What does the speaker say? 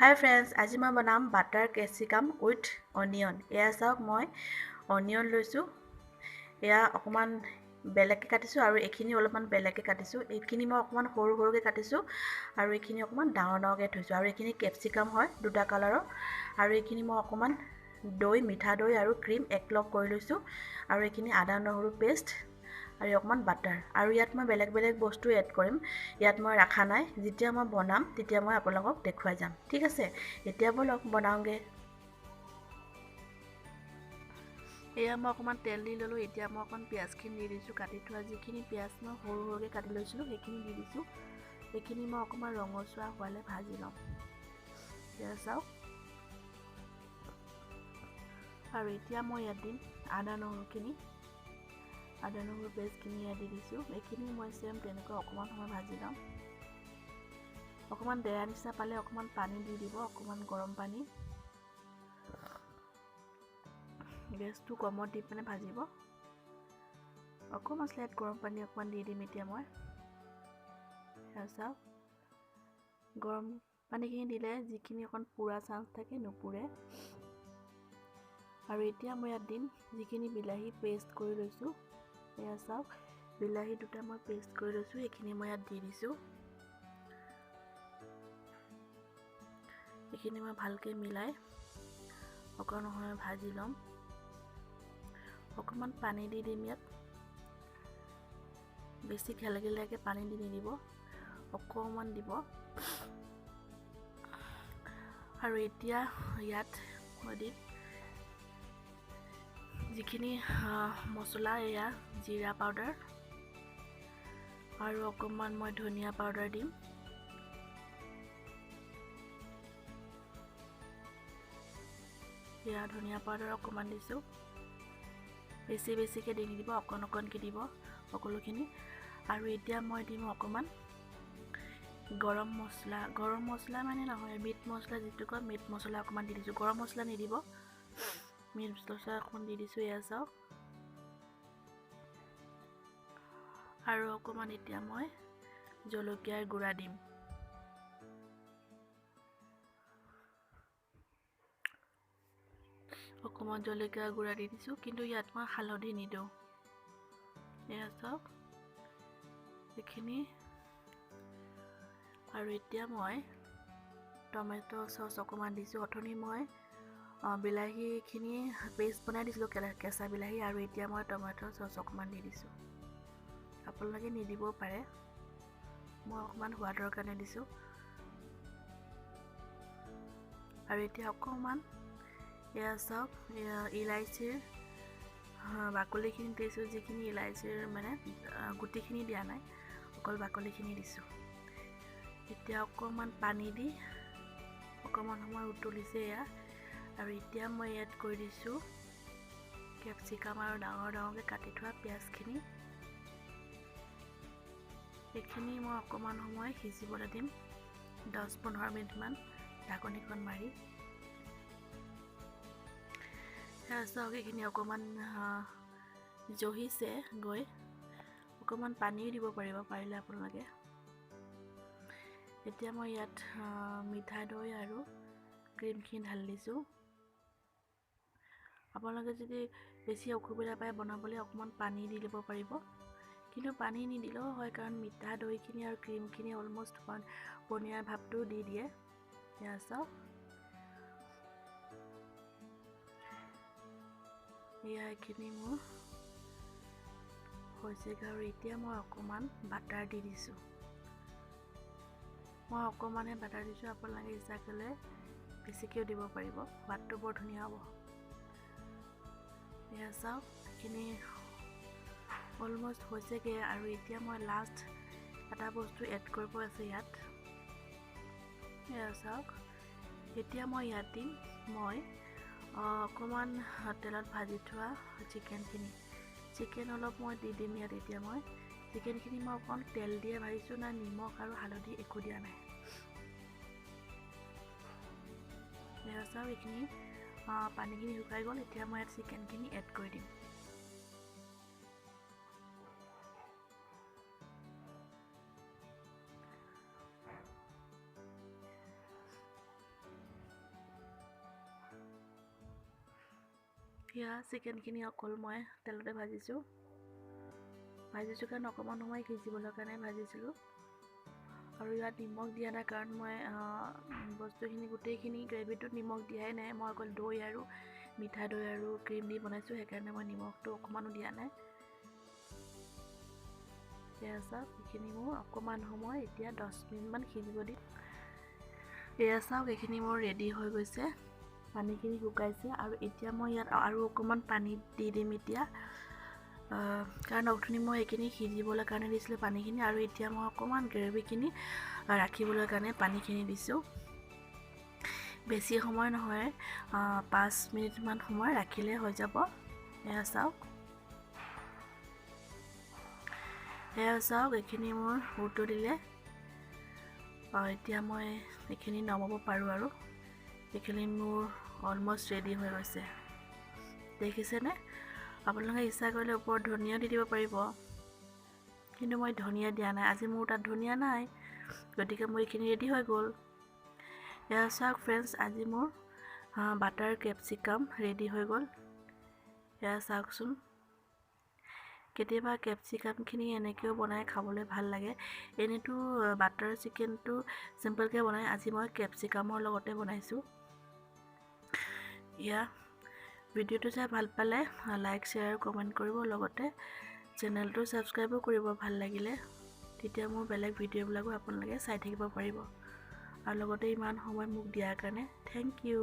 হাই friends, আজি মই বনাম বাটাৰ কেপচিকাম উইথ অনিয়ন। এয়া চাওক, মই অনিয়ন লৈছোঁ। এয়া অকণমান বেলেগকৈ কাটিছোঁ আৰু এইখিনি অলপমান বেলেগকৈ কাটিছোঁ। এইখিনি মই অকণমান সৰু সৰুকৈ কাটিছোঁ আৰু এইখিনি অকণমান ডাঙৰ ডাঙৰকৈ থৈছোঁ। আৰু এইখিনি কেপচিকাম হয় দুটা কালাৰৰ। আৰু এইখিনি মই অকণমান দৈ, মিঠা দৈ আৰু ক্ৰীম একলগ কৰি লৈছোঁ। আৰু এইখিনি আদা নহৰু পেষ্ট আৰু অকণমান বাটাৰ। আৰু ইয়াত মই বেলেগ বেলেগ বস্তু এড কৰিম, ইয়াত মই ৰাখা নাই। যেতিয়া মই বনাম তেতিয়া মই আপোনালোকক দেখুৱাই যাম, ঠিক আছে। এতিয়া বলক বনাওঁগৈ। এয়া মই অকণমান তেল দি ল'লোঁ। এতিয়া মই অকণমান পিঁয়াজখিনি দি দিছোঁ। কাটি থোৱা যিখিনি পিঁয়াজ মই সৰু সৰুকৈ কাটি লৈছিলোঁ সেইখিনি দি দিছোঁ। এইখিনি মই অকণমান ৰঙচুৱা হোৱালৈ ভাজি ল'ম। এয়া চাওক। আৰু এতিয়া মই ইয়াত দিম আদা নহৰু পেষ্টখিনি ইয়াত দি দিছোঁ। এইখিনি মই চেম তেনেকৈ অকণমান সময় ভাজি ল'ম। অকণমান ডেৰা নিচিনা পালে অকণমান পানী দি দিব, অকণমান গৰম পানী। গেছটো কমত দি পিনে ভাজিব। অকণমান স্লাইট গৰম পানী অকণমান দি দিম এতিয়া মই। চাওক, গৰম পানীখিনি দিলে যিখিনি অকণ পুৰা চান্স থাকে নুপুৰে। আৰু এতিয়া মই ইয়াত দিম যিখিনি বিলাহী পেষ্ট কৰি লৈছোঁ। এয়া চাওক, বিলাহী দুটা মই পেষ্ট কৰি লৈছোঁ, এইখিনি মই ইয়াত দি দিছোঁ। এইখিনি মই ভালকৈ মিলাই অকণ সময় ভাজি ল'ম। অকণমান পানী দি দিম ইয়াত। বেছি ঘেলঘেলীয়াকৈ পানী দি নিদিব, অকণমান দিব। আৰু এতিয়া ইয়াত মই দিম যিখিনি মছলা, এয়া জিৰা পাউডাৰ আৰু অকণমান মই ধনিয়া পাউডাৰ দিম। এয়া ধনিয়া পাউডাৰ অকণমান দিছোঁ। বেছিকৈ দি নিদিব, অকণ অকণকৈ দিব সকলোখিনি। আৰু এতিয়া মই দিম অকণমান গৰম মছলা মানে নহয়, মিট মছলা যিটো কয়, মিট মছলা অকণমান দি দিছোঁ। গৰম মছলা নিদিব, মিট মছলা অকণমান দি দিছোঁ। এয়া চাওক। আৰু অকণমান এতিয়া মই জলকীয়াৰ গুড়া দিম। অকণমান জলকীয়াৰ গুড়া দি দিছোঁ, কিন্তু ইয়াত মই হালধি নিদিওঁ। এয়া চাওক এইখিনি। আৰু এতিয়া মই টমেটো চচ অকণমান দিছোঁ। অথনি মই বিলাহীখিনি পেষ্ট বনাই দিছিলোঁ, কেঁচা বিলাহী। আৰু এতিয়া মই টমেটো চচ অকণমান দি দিছোঁ। আপোনালোকে নিদিবও পাৰে, মই অকণমান সোৱাদৰ কাৰণে দিছোঁ। আৰু এতিয়া অকণমান এয়া চাওক, ইলাইচিৰ বাকলিখিনি দিছোঁ। যিখিনি ইলাইচিৰ মানে গুটিখিনি দিয়া নাই, অকল বাকলিখিনি দিছোঁ। এতিয়া অকণমান পানী দি অকণমান সময় উতলিছে এয়া। আৰু এতিয়া মই এড কৰি দিছোঁ কেপচিকাম আৰু ডাঙৰ ডাঙৰকৈ কাটি থোৱা পিঁয়াজখিনি। এইখিনি মই অকণমান সময় সিজিবলৈ দিম, 10-15 মিনিটমান ঢাকনিখন মাৰি। চাওক, এইখিনি অকণমান জহিছে গৈ। অকণমান পানীও দিব পাৰিলে আপোনালোকে। এতিয়া মই ইয়াত মিঠা দৈ আৰু ক্ৰীমখিনি ঢালি দিছোঁ। আপোনালোকে যদি বেছি অসুবিধা পায় বনাবলৈ, অকণমান পানী দি দিব পাৰিব, কিন্তু পানী নিদিলেও হয়, কাৰণ মিঠা দৈখিনি আৰু ক্ৰীমখিনি অলমষ্ট পনীয়া ভাৱটো দি দিয়ে। এয়া চাওক, এয়া এইখিনি মোৰ হৈছেগৈ। আৰু এতিয়া মই অকণমান বাটাৰ দি দিছোঁ। মই অকণমানহে বাটাৰ দিছোঁ, আপোনালোকে ইচ্ছা কৰিলে বেছিকৈও দিব পাৰিব, সোৱাদটো বৰ ধুনীয়া হ'ব। এয়া চাওক, এইখিনি অলমষ্ট হৈছেগৈ। আৰু এতিয়া মই লাষ্ট এটা বস্তু এড কৰিব আছে ইয়াত। এয়া চাওক, এতিয়া মই ইয়াত দিম অকণমান তেলত ভাজি থোৱা চিকেন অলপ মই দি দিম ইয়াত। এতিয়া মই চিকেনখিনি অকণ তেল দিয়ে ভাজিছোঁ, না নিমখ আৰু হালধি একো দিয়া নাই। এয়া চাওক, এইখিনি পানীখিনি শুকাই গ'ল। এতিয়া মই ইয়াত চিকেনখিনি এড কৰি দিম। এয়া চিকেনখিনি অকল মই তেলতে ভাজিছোঁ কাৰণ অকণমান সময় সিজিবলৈ কাৰণে ভাজিছিলোঁ আৰু ইয়াত নিমখ দিয়া নাই কাৰণ মই বস্তুখিনি গোটেইখিনি গ্ৰেভিটোত নিমখ দিয়াই নাই মই অকল দৈ আৰু মিঠা দৈ আৰু ক্ৰীম দি বনাইছোঁ সেইকাৰণে মই নিমখটো অকণমানো দিয়া নাই এয়া চাওক এইখিনি মোৰ অকণমান সময় এতিয়া 10 মিনিটমান সিজিব দিম এয়া চাওক এইখিনি মোৰ ৰেডি হৈ গৈছে পানীখিনি শুকাইছে আৰু এতিয়া মই ইয়াত আৰু অকণমান পানী দি দিম এতিয়া কাৰণ অথনি মই এইখিনি সিজিবলৈ কাৰণে দিছিলোঁ পানীখিনি আৰু এতিয়া মই অকণমান গ্ৰেভিখিনি ৰাখিবলৈ কাৰণে পানীখিনি দিছোঁ বেছি সময় নহয় 5 মিনিটমান সময় ৰাখিলে হৈ যাব এয়া চাওক এইখিনি মোৰ উতলিলে এতিয়া মই এইখিনি নমাব পাৰোঁ আৰু এইখিনি মোৰ অলমষ্ট ৰেডি হৈ গৈছে দেখিছেনে আপোনালোকে ইচ্ছা কৰিলে ওপৰত ধনিয়া দি দিব পাৰিব কিন্তু মই ধনিয়া দিয়া নাই আজি মোৰ তাত ধনিয়া নাই গতিকে মোৰ এইখিনি ৰেডি হৈ গ'ল এয়া চাওক ফ্ৰেণ্ডছ আজি মোৰ বাটাৰ কেপচিকাম ৰেডি হৈ গ'ল এয়া চাওকচোন কেতিয়াবা কেপচিকামখিনি এনেকৈও বনাই খাবলৈ ভাল লাগে এনেতো বাটাৰ চিকেনটো চিম্পলকৈ বনাই আজি মই কেপচিকামৰ লগতে বনাইছোঁ এয়া ভিডিঅ'টো চাই ভাল পালে লাইক শ্বেয়াৰ কমেণ্ট কৰিব লগতে চেনেলটো ছাবস্ক্ৰাইবো কৰিব ভাল লাগিলে তেতিয়া মোৰ বেলেগ ভিডিঅ'বিলাকো আপোনালোকে চাই থাকিব পাৰিব আৰু লগতে ইমান সময় মোক দিয়াৰ কাৰণে থেংক ইউ